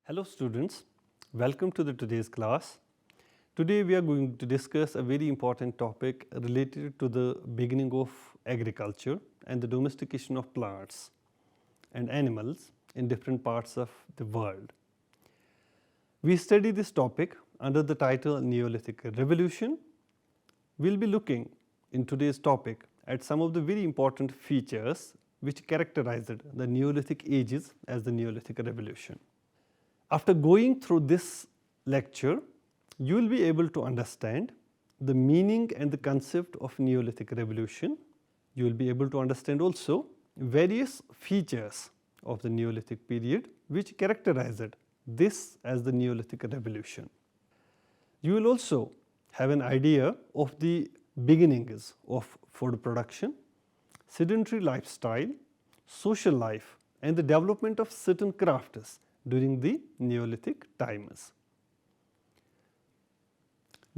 Hello students, welcome to today's class. Today we are going to discuss a very important topic related to the beginning of agriculture and the domestication of plants and animals in different parts of the world. We study this topic under the title Neolithic Revolution. We will be looking in today's topic at some of the very important features which characterized the Neolithic ages as the Neolithic Revolution. After going through this lecture, you will be able to understand the meaning and the concept of Neolithic Revolution. You will be able to understand also various features of the Neolithic period which characterized this as the Neolithic Revolution. You will also have an idea of the beginnings of food production, sedentary lifestyle, social life and the development of certain crafts during the Neolithic times.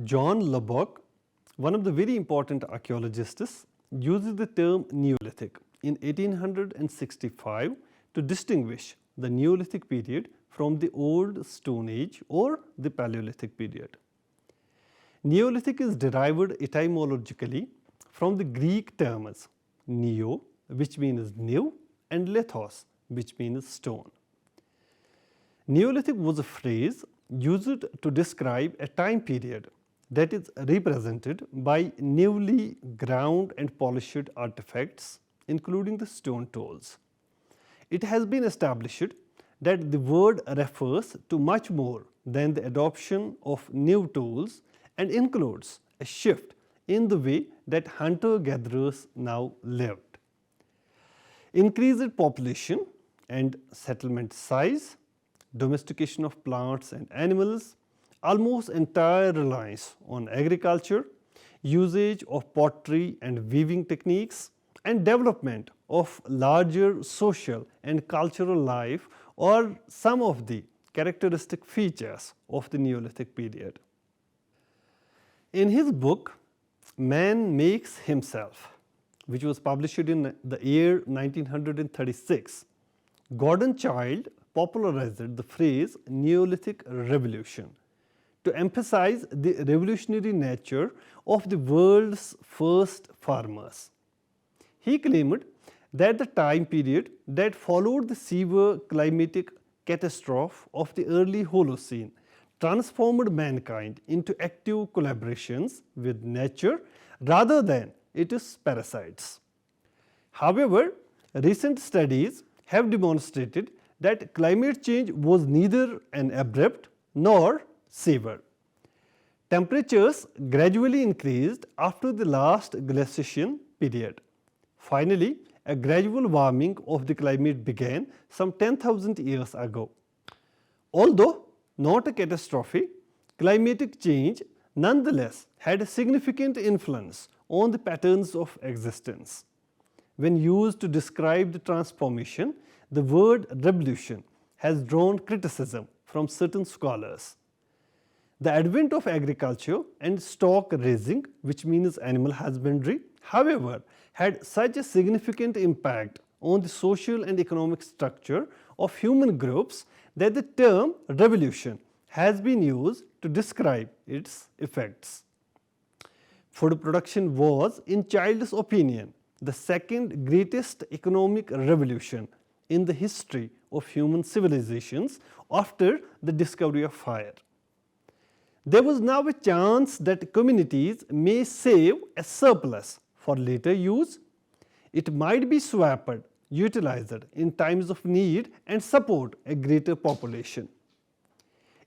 John Lubbock, one of the very important archaeologists, uses the term Neolithic in 1865 to distinguish the Neolithic period from the Old Stone Age or the Paleolithic period. Neolithic is derived etymologically from the Greek terms neo, which means new, and lithos, which means stone. Neolithic was a phrase used to describe a time period that is represented by newly ground and polished artifacts, including the stone tools. It has been established that the word refers to much more than the adoption of new tools and includes a shift in the way that hunter-gatherers now lived. Increased population and settlement size, domestication of plants and animals, almost entire reliance on agriculture, usage of pottery and weaving techniques, and development of larger social and cultural life are some of the characteristic features of the Neolithic period. In his book, Man Makes Himself, which was published in the year 1936, Gordon Childe popularized the phrase Neolithic Revolution to emphasize the revolutionary nature of the world's first farmers. He claimed that the time period that followed the severe climatic catastrophe of the early Holocene transformed mankind into active collaborations with nature rather than its parasites. However, recent studies have demonstrated that climate change was neither an abrupt nor severe. Temperatures gradually increased after the last glaciation period. Finally, a gradual warming of the climate began some 10,000 years ago. Although not a catastrophe, climatic change nonetheless had a significant influence on the patterns of existence. When used to describe the transformation, the word revolution has drawn criticism from certain scholars. The advent of agriculture and stock raising, which means animal husbandry, however, had such a significant impact on the social and economic structure of human groups that the term revolution has been used to describe its effects. Food production was, in Childe's opinion, the second greatest economic revolution in the history of human civilizations after the discovery of fire. There was now a chance that communities may save a surplus for later use. It might be swapped, utilized in times of need and support a greater population.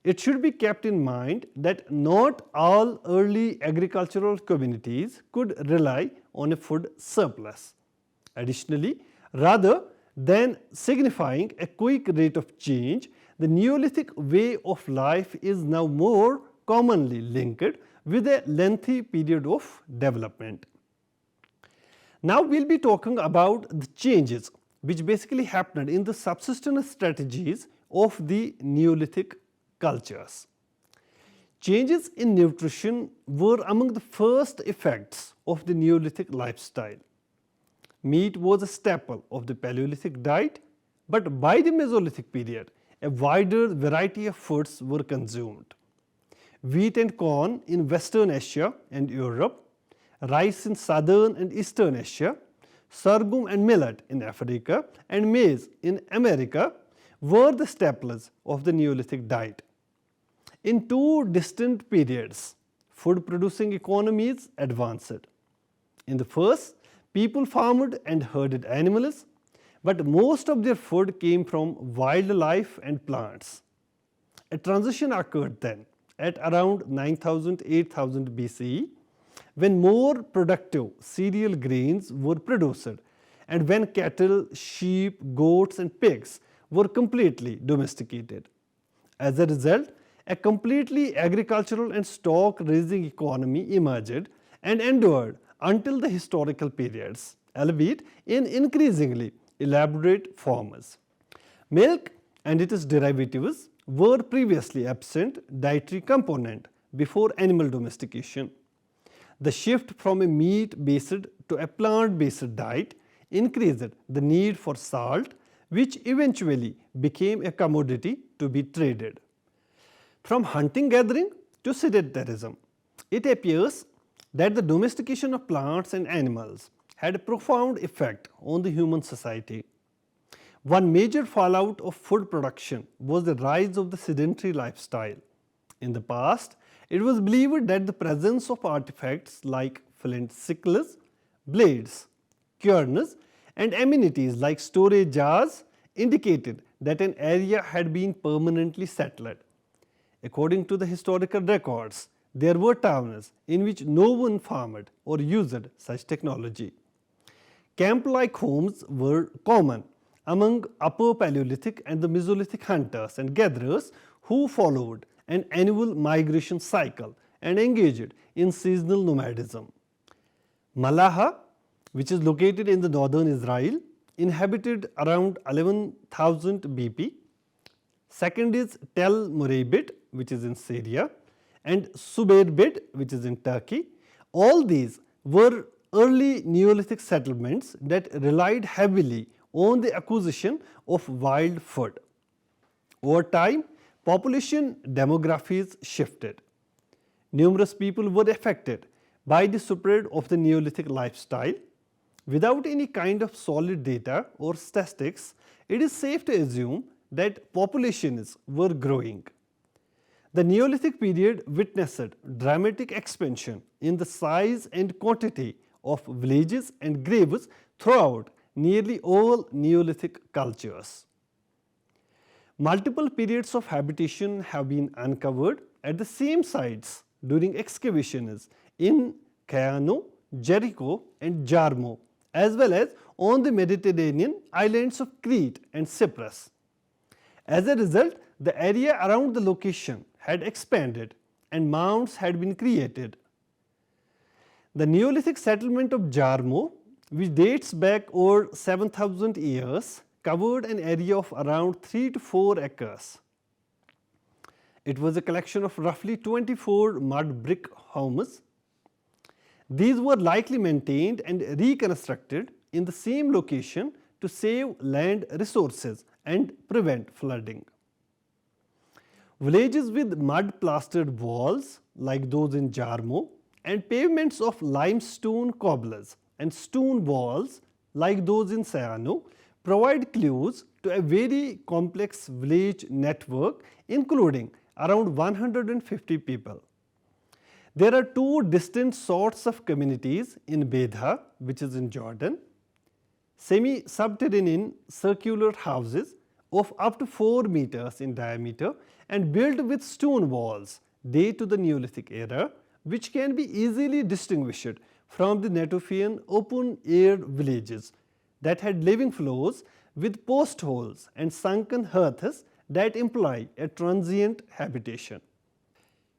It should be kept in mind that not all early agricultural communities could rely on a food surplus. Additionally, rather than signifying a quick rate of change, the Neolithic way of life is now more commonly linked with a lengthy period of development. Now we will be talking about the changes which basically happened in the subsistence strategies of the Neolithic cultures. Changes in nutrition were among the first effects of the Neolithic lifestyle. Meat was a staple of the Paleolithic diet, but by the Mesolithic period, a wider variety of foods were consumed. Wheat and corn in Western Asia and Europe, rice in Southern and Eastern Asia, sorghum and millet in Africa, and maize in America were the staples of the Neolithic diet. In two distant periods, food producing economies advanced. In the first, people farmed and herded animals, but most of their food came from wildlife and plants. A transition occurred then at around 9000–8000 BCE, when more productive cereal grains were produced and when cattle, sheep, goats and pigs were completely domesticated. As a result, a completely agricultural and stock raising economy emerged and endured until the historical periods, albeit in increasingly elaborate forms. Milk and its derivatives were previously absent dietary component before animal domestication. The shift from a meat-based to a plant-based diet increased the need for salt, which eventually became a commodity to be traded. From hunting-gathering to sedentarism, it appears that the domestication of plants and animals had a profound effect on the human society. One major fallout of food production was the rise of the sedentary lifestyle. In the past, it was believed that the presence of artifacts like flint sickles, blades, querns, and amenities like storage jars indicated that an area had been permanently settled. According to the historical records, there were towns in which no one farmed or used such technology. Camp-like homes were common among Upper Paleolithic and the Mesolithic hunters and gatherers who followed an annual migration cycle and engaged in seasonal nomadism. Malaha, which is located in the northern Israel, inhabited around 11,000 BP. Second is Tel Mureybit, which is in Syria, and Subairbid, which is in Turkey. All these were early Neolithic settlements that relied heavily on the acquisition of wild food. Over time, population demographies shifted. Numerous people were affected by the spread of the Neolithic lifestyle. Without any kind of solid data or statistics, it is safe to assume that populations were growing. The Neolithic period witnessed dramatic expansion in the size and quantity of villages and graves throughout nearly all Neolithic cultures. Multiple periods of habitation have been uncovered at the same sites during excavations in Cairo, Jericho and Jarmo, as well as on the Mediterranean islands of Crete and Cyprus. As a result, the area around the location had expanded and mounds had been created. The Neolithic settlement of Jarmo, which dates back over 7,000 years, covered an area of around 3 to 4 acres. It was a collection of roughly 24 mud brick homes. These were likely maintained and reconstructed in the same location to save land resources and prevent flooding. Villages with mud plastered walls like those in Jarmo and pavements of limestone cobbles and stone walls like those in Sayano provide clues to a very complex village network including around 150 people. There are two distinct sorts of communities in Bedha, which is in Jordan. Semi-subterranean circular houses of up to 4 meters in diameter and built with stone walls date to the Neolithic era, which can be easily distinguished from the Natufian open-air villages that had living floors with post holes and sunken hearths that imply a transient habitation.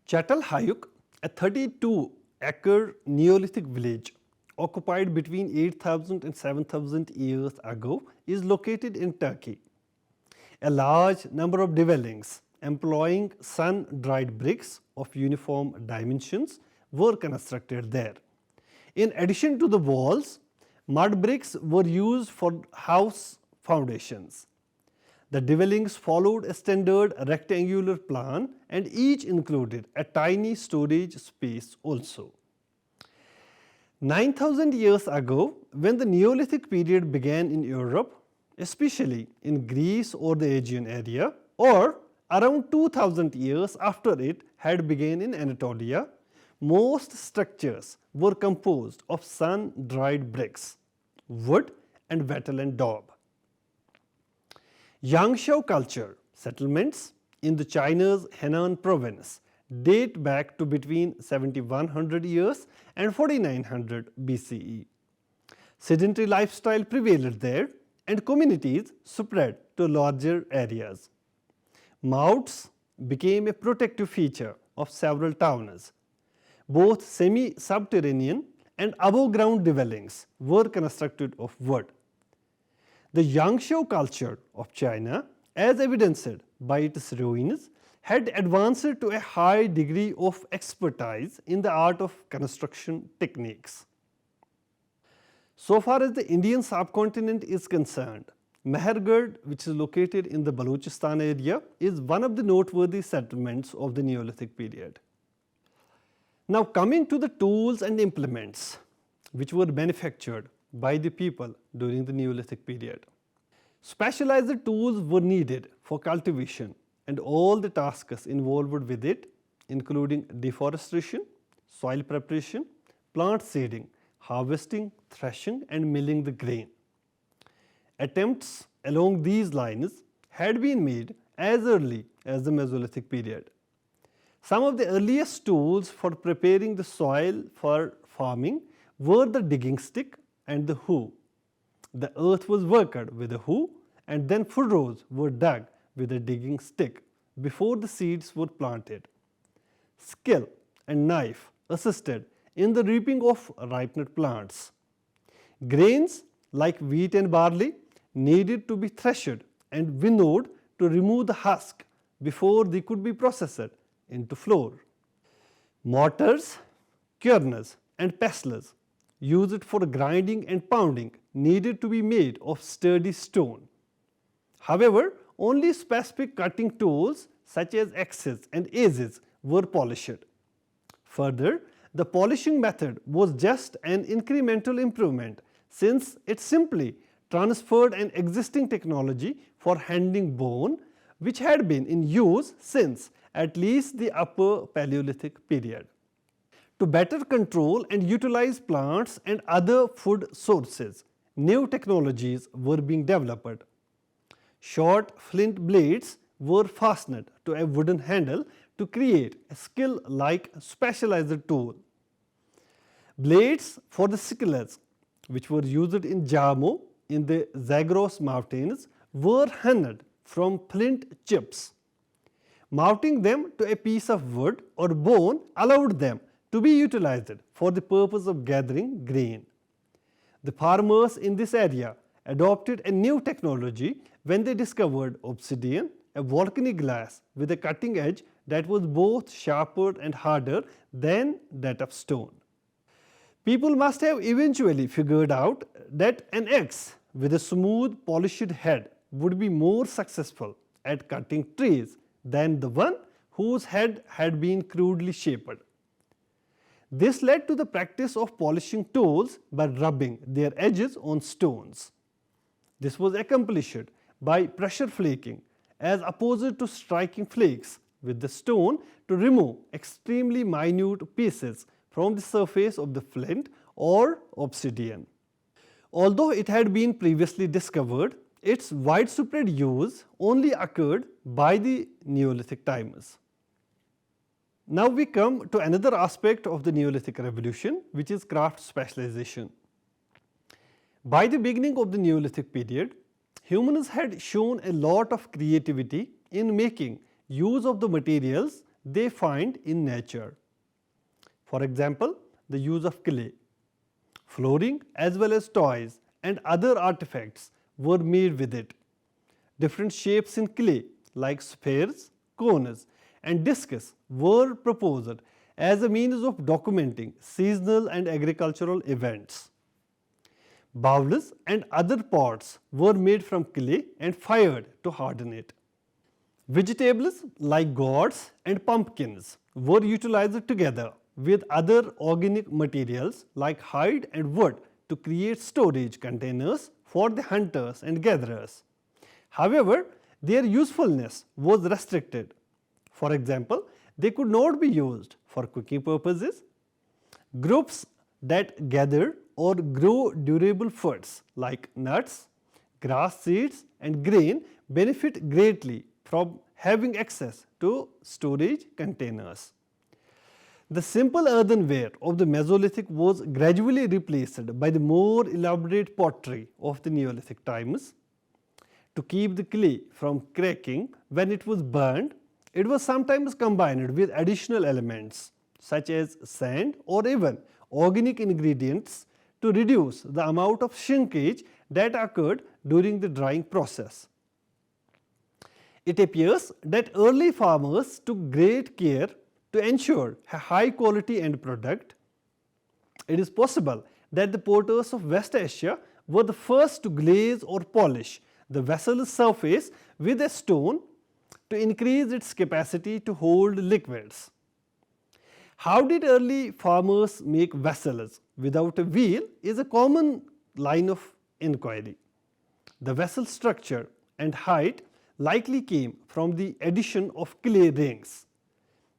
Çatalhöyük, a 32-acre Neolithic village occupied between 8,000 and 7,000 years ago, is located in Turkey. A large number of dwellings employing sun-dried bricks of uniform dimensions were constructed there. In addition to the walls, mud bricks were used for house foundations. The dwellings followed a standard rectangular plan and each included a tiny storage space also. 9,000 years ago, when the Neolithic period began in Europe, especially in Greece or the Aegean area, or around 2000 years after it had begun in Anatolia, most structures were composed of sun-dried bricks, wood and wattle and daub. Yangshao culture settlements in the China's Henan province date back to between 7100 years and 4900 BCE. Sedentary lifestyle prevailed there and communities spread to larger areas. Moats became a protective feature of several towns. Both semi-subterranean and above-ground dwellings were constructed of wood. The Yangshao culture of China, as evidenced by its ruins, had advanced to a high degree of expertise in the art of construction techniques. So far as the Indian subcontinent is concerned, Mehergarh, which is located in the Balochistan area, is one of the noteworthy settlements of the Neolithic period. Now coming to the tools and implements which were manufactured by the people during the Neolithic period. Specialized tools were needed for cultivation and all the tasks involved with it, including deforestation, soil preparation, plant seeding, harvesting, threshing and milling the grain. Attempts along these lines had been made as early as the Mesolithic period. Some of the earliest tools for preparing the soil for farming were the digging stick and the hoe. The earth was worked with a hoe and then furrows were dug with a digging stick before the seeds were planted. Skill and knife assisted in the reaping of ripened plants. Grains like wheat and barley needed to be threshed and winnowed to remove the husk before they could be processed into flour. Mortars, quernes and pestles used for grinding and pounding needed to be made of sturdy stone. However, only specific cutting tools such as axes and adzes were polished. Further, the polishing method was just an incremental improvement since it simply transferred an existing technology for handling bone which had been in use since at least the Upper Paleolithic period. To better control and utilize plants and other food sources, new technologies were being developed. Short flint blades were fastened to a wooden handle to create a skill-like specialized tool. Blades for the sickles, which were used in Jarmo in the Zagros mountains, were honed from flint chips. Mounting them to a piece of wood or bone allowed them to be utilized for the purpose of gathering grain. The farmers in this area adopted a new technology when they discovered obsidian, a volcanic glass with a cutting edge that was both sharper and harder than that of stone. People must have eventually figured out that an axe with a smooth polished head would be more successful at cutting trees than the one whose head had been crudely shaped. This led to the practice of polishing tools by rubbing their edges on stones. This was accomplished by pressure flaking as opposed to striking flakes with the stone to remove extremely minute pieces from the surface of the flint or obsidian. Although it had been previously discovered, its widespread use only occurred by the Neolithic times. Now we come to another aspect of the Neolithic Revolution, which is craft specialization. By the beginning of the Neolithic period, humans had shown a lot of creativity in making use of the materials they find in nature. For example, the use of clay. Flooring as well as toys and other artifacts were made with it. Different shapes in clay like spheres, cones and discs were proposed as a means of documenting seasonal and agricultural events. Bowls and other pots were made from clay and fired to harden it. Vegetables like gourds and pumpkins were utilized together with other organic materials like hide and wood to create storage containers for the hunters and gatherers. However, their usefulness was restricted. For example, they could not be used for cooking purposes. Groups that gather or grow durable foods like nuts, grass seeds and grain benefit greatly from having access to storage containers. The simple earthenware of the Mesolithic was gradually replaced by the more elaborate pottery of the Neolithic times. To keep the clay from cracking when it was burned, it was sometimes combined with additional elements such as sand or even organic ingredients to reduce the amount of shrinkage that occurred during the drying process. It appears that early farmers took great care to ensure a high quality end product. It is possible that the potters of West Asia were the first to glaze or polish the vessel's surface with a stone to increase its capacity to hold liquids. How did early farmers make vessels without a wheel is a common line of inquiry. The vessel structure and height likely came from the addition of clay rings,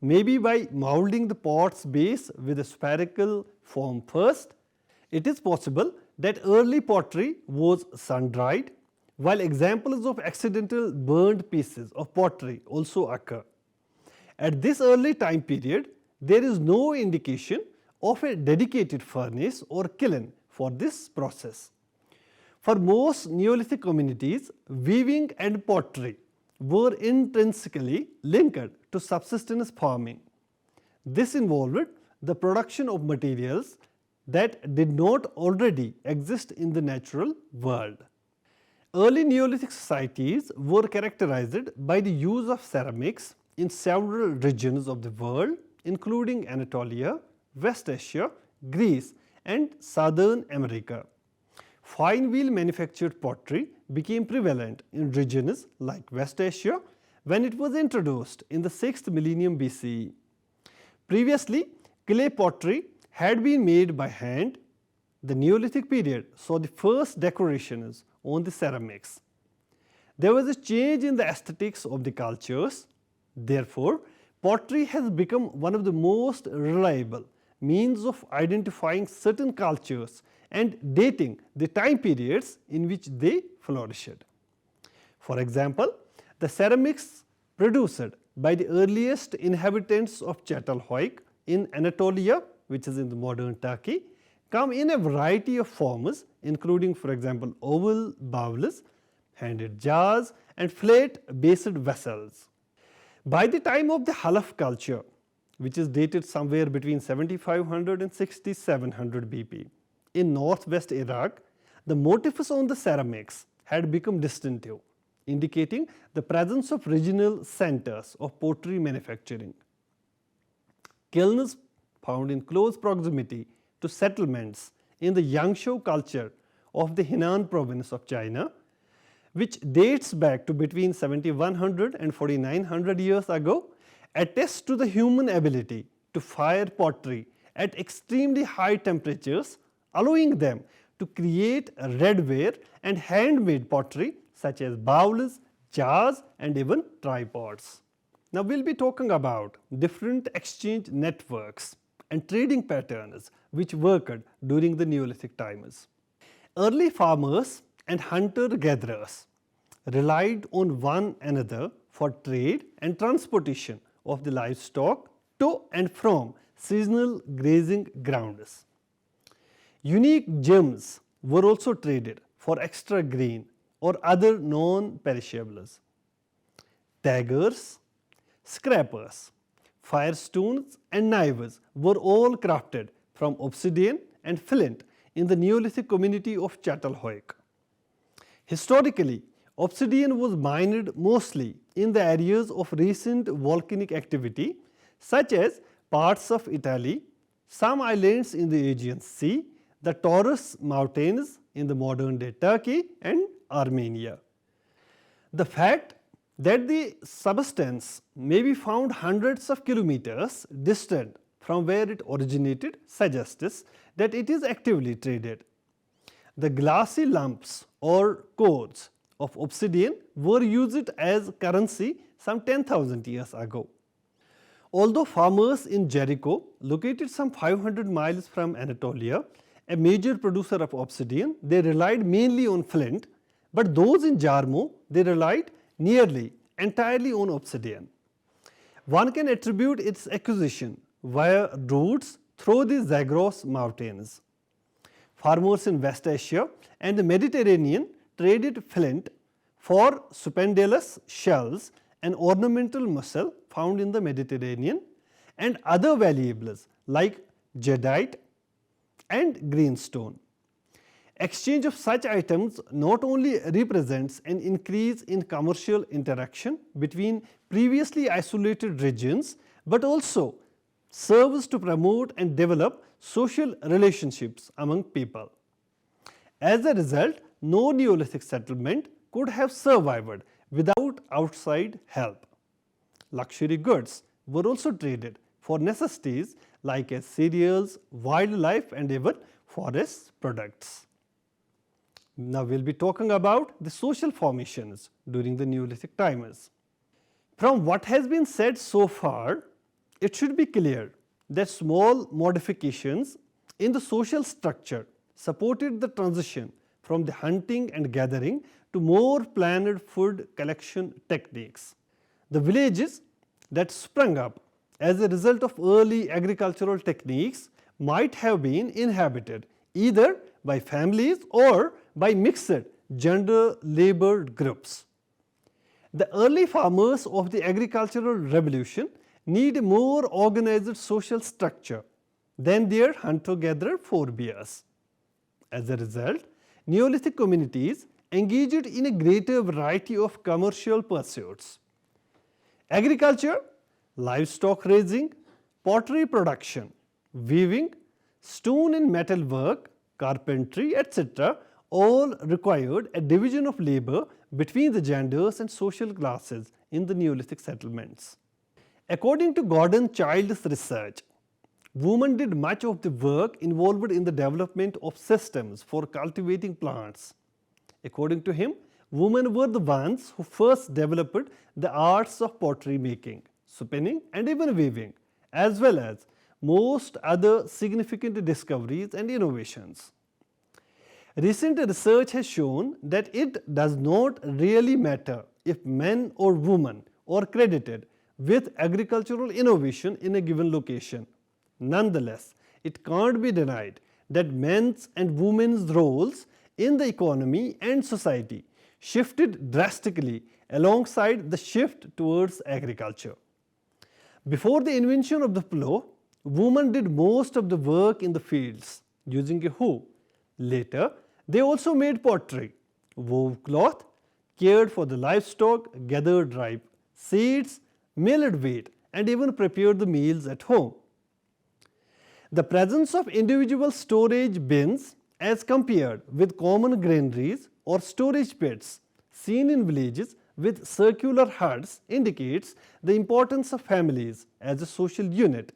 maybe by moulding the pot's base with a spherical form first. It is possible that early pottery was sun-dried, while examples of accidental burned pieces of pottery also occur. At this early time period, there is no indication of a dedicated furnace or kiln for this process. For most Neolithic communities, weaving and pottery were intrinsically linked to subsistence farming. This involved the production of materials that did not already exist in the natural world. Early Neolithic societies were characterized by the use of ceramics in several regions of the world, including Anatolia, West Asia, Greece and Southern America. Fine wheel manufactured pottery became prevalent in regions like West Asia when it was introduced in the 6th millennium BCE. Previously, clay pottery had been made by hand. The Neolithic period saw the first decorations on the ceramics. There was a change in the aesthetics of the cultures. Therefore, pottery has become one of the most reliable means of identifying certain cultures and dating the time periods in which they flourished. For example, the ceramics produced by the earliest inhabitants of Çatalhöyük in Anatolia, which is in the modern Turkey, come in a variety of forms, including, for example, oval bowls, handed jars and flat-based vessels. By the time of the Halaf culture, which is dated somewhere between 7500 and 6700 BP, in northwest Iraq, the motifs on the ceramics had become distinctive, indicating the presence of regional centers of pottery manufacturing. Kilns found in close proximity to settlements in the Yangzhou culture of the Henan province of China, which dates back to between 7100 and 4900 years ago, attests to the human ability to fire pottery at extremely high temperatures, allowing them to create redware and handmade pottery such as bowls, jars and even tripods. Now we will be talking about different exchange networks and trading patterns which worked during the Neolithic times. Early farmers and hunter-gatherers relied on one another for trade and transportation of the livestock to and from seasonal grazing grounds. Unique gems were also traded for extra grain or other non-perishables. Daggers, scrapers, firestones and knives were all crafted from obsidian and flint in the Neolithic community of Çatalhöyük. Historically, obsidian was mined mostly in the areas of recent volcanic activity such as parts of Italy, some islands in the Aegean Sea, the Taurus mountains in the modern day Turkey and Armenia. The fact that the substance may be found hundreds of kilometers distant from where it originated suggests that it is actively traded. The glassy lumps or cores of obsidian were used as currency some 10,000 years ago. Although farmers in Jericho, located some 500 miles from Anatolia, a major producer of obsidian, they relied mainly on flint, but those in Jarmo, they relied nearly entirely on obsidian. One can attribute its acquisition via routes through the Zagros mountains. Farmers in West Asia and the Mediterranean traded flint for stupendous shells, an ornamental mussel found in the Mediterranean, and other valuables like jadeite and greenstone. Exchange of such items not only represents an increase in commercial interaction between previously isolated regions, but also serves to promote and develop social relationships among people. As a result, no Neolithic settlement could have survived without outside help. Luxury goods were also traded for necessities like as cereals, wildlife and even forest products. Now we will be talking about the social formations during the Neolithic times. From what has been said so far, it should be clear that small modifications in the social structure supported the transition from the hunting and gathering to more planned food collection techniques. The villages that sprung up as a result of early agricultural techniques might have been inhabited either by families or by mixed gender labor groups. The early farmers of the agricultural revolution need a more organized social structure than their hunter-gatherer forebears. As a result, Neolithic communities engaged in a greater variety of commercial pursuits. Agriculture, livestock raising, pottery production, weaving, stone and metal work, carpentry, etc. all required a division of labor between the genders and social classes in the Neolithic settlements. According to Gordon Child's research, women did much of the work involved in the development of systems for cultivating plants. According to him, women were the ones who first developed the arts of pottery making, spinning and even weaving, as well as most other significant discoveries and innovations. Recent research has shown that it does not really matter if men or women are credited with agricultural innovation in a given location. Nonetheless, it can't be denied that men's and women's roles in the economy and society shifted drastically alongside the shift towards agriculture. Before the invention of the plough, women did most of the work in the fields using a hoe. Later, they also made pottery, wove cloth, cared for the livestock, gathered ripe seeds, milled wheat, and even prepared the meals at home. The presence of individual storage bins as compared with common granaries or storage pits seen in villages with circular huts indicates the importance of families as a social unit.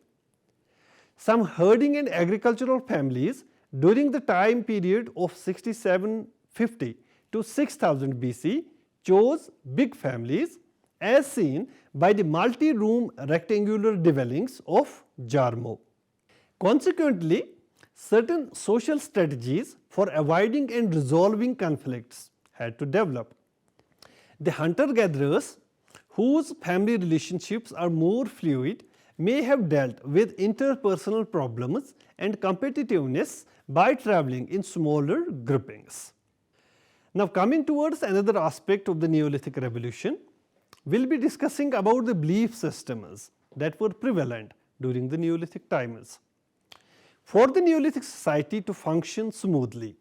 Some herding and agricultural families during the time period of 6750 to 6000 BC chose big families as seen by the multi-room rectangular dwellings of Jarmo. Consequently, certain social strategies for avoiding and resolving conflicts had to develop. The hunter-gatherers, whose family relationships are more fluid, may have dealt with interpersonal problems and competitiveness by traveling in smaller groupings. Now, coming towards another aspect of the Neolithic Revolution, we will be discussing about the belief systems that were prevalent during the Neolithic times. For the Neolithic society to function smoothly,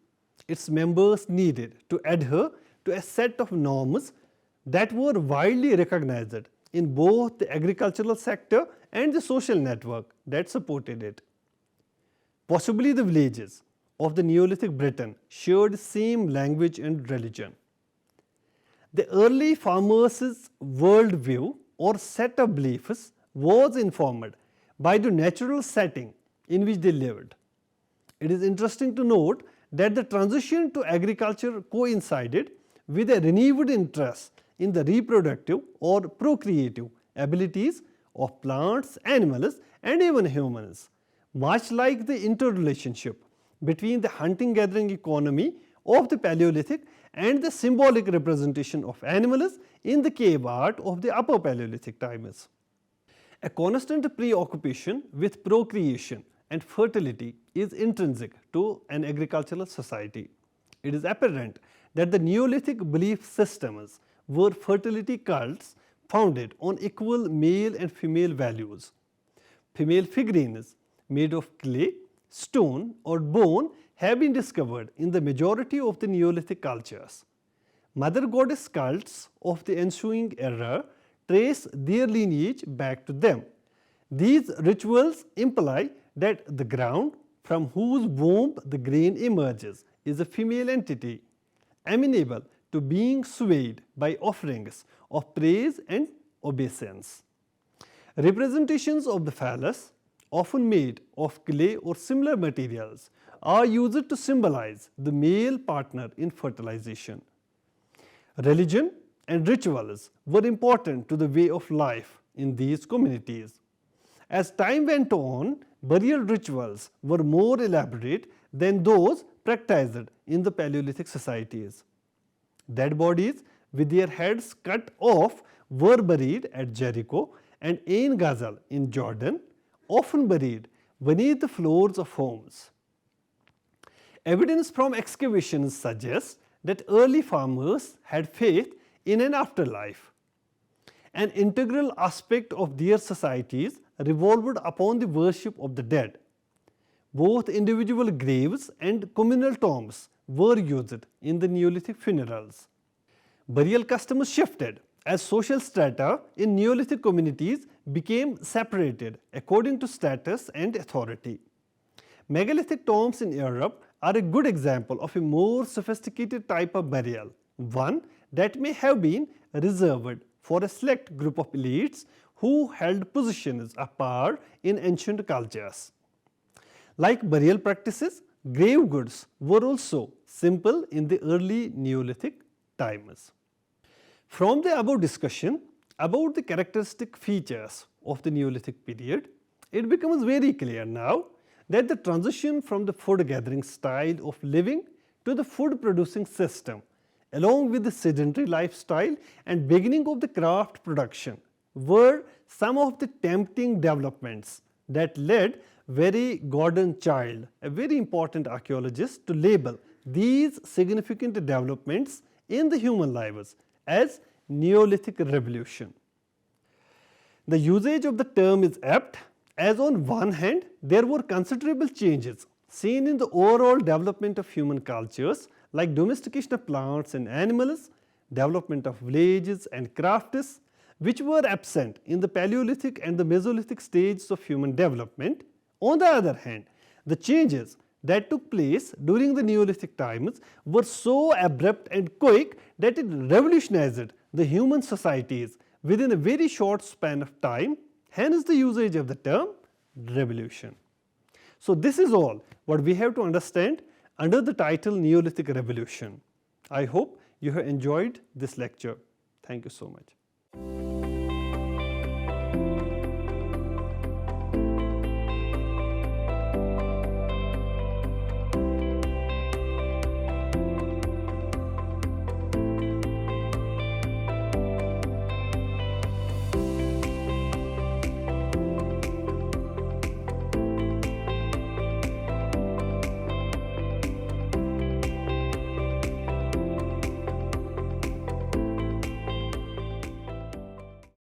its members needed to adhere to a set of norms that were widely recognized in both the agricultural sector and the social network that supported it. Possibly the villages of the Neolithic Britain shared same language and religion. The early farmers' worldview or set of beliefs was informed by the natural setting in which they lived. It is interesting to note that the transition to agriculture coincided with a renewed interest in the reproductive or procreative abilities of plants, animals, and even humans, much like the interrelationship between the hunting-gathering economy of the Paleolithic and the symbolic representation of animals in the cave art of the Upper Paleolithic times. A constant preoccupation with procreation and fertility is intrinsic to an agricultural society. It is apparent that the Neolithic belief systems were fertility cults founded on equal male and female values. Female figurines made of clay, stone, or bone have been discovered in the majority of the Neolithic cultures. Mother goddess cults of the ensuing era trace their lineage back to them. These rituals imply that the ground from whose womb the grain emerges is a female entity, amenable to being swayed by offerings of praise and obeisance. Representations of the phallus, often made of clay or similar materials, are used to symbolize the male partner in fertilization. Religion and rituals were important to the way of life in these communities. As time went on, burial rituals were more elaborate than those practiced in the Paleolithic societies. Dead bodies with their heads cut off were buried at Jericho and Ain Ghazal in Jordan, often buried beneath the floors of homes. Evidence from excavations suggests that early farmers had faith in an afterlife. An integral aspect of their societies revolved upon the worship of the dead. Both individual graves and communal tombs were used in the Neolithic funerals. Burial customs shifted as social strata in Neolithic communities became separated according to status and authority. Megalithic tombs in Europe are a good example of a more sophisticated type of burial, one that may have been reserved for a select group of elites who held positions of power in ancient cultures. Like burial practices, grave goods were also simple in the early Neolithic times. From the above discussion about the characteristic features of the Neolithic period, it becomes very clear now that the transition from the food gathering style of living to the food producing system, along with the sedentary lifestyle and beginning of the craft production, were some of the tempting developments that led Very Gordon Childe, a very important archaeologist, to label these significant developments in the human lives as Neolithic Revolution. The usage of the term is apt, as on one hand there were considerable changes seen in the overall development of human cultures like domestication of plants and animals, development of villages and crafts, which were absent in the Paleolithic and the Mesolithic stages of human development. On the other hand, the changes that took place during the Neolithic times were so abrupt and quick that it revolutionized the human societies within a very short span of time, hence the usage of the term revolution. So this is all what we have to understand under the title Neolithic Revolution. I hope you have enjoyed this lecture. Thank you so much.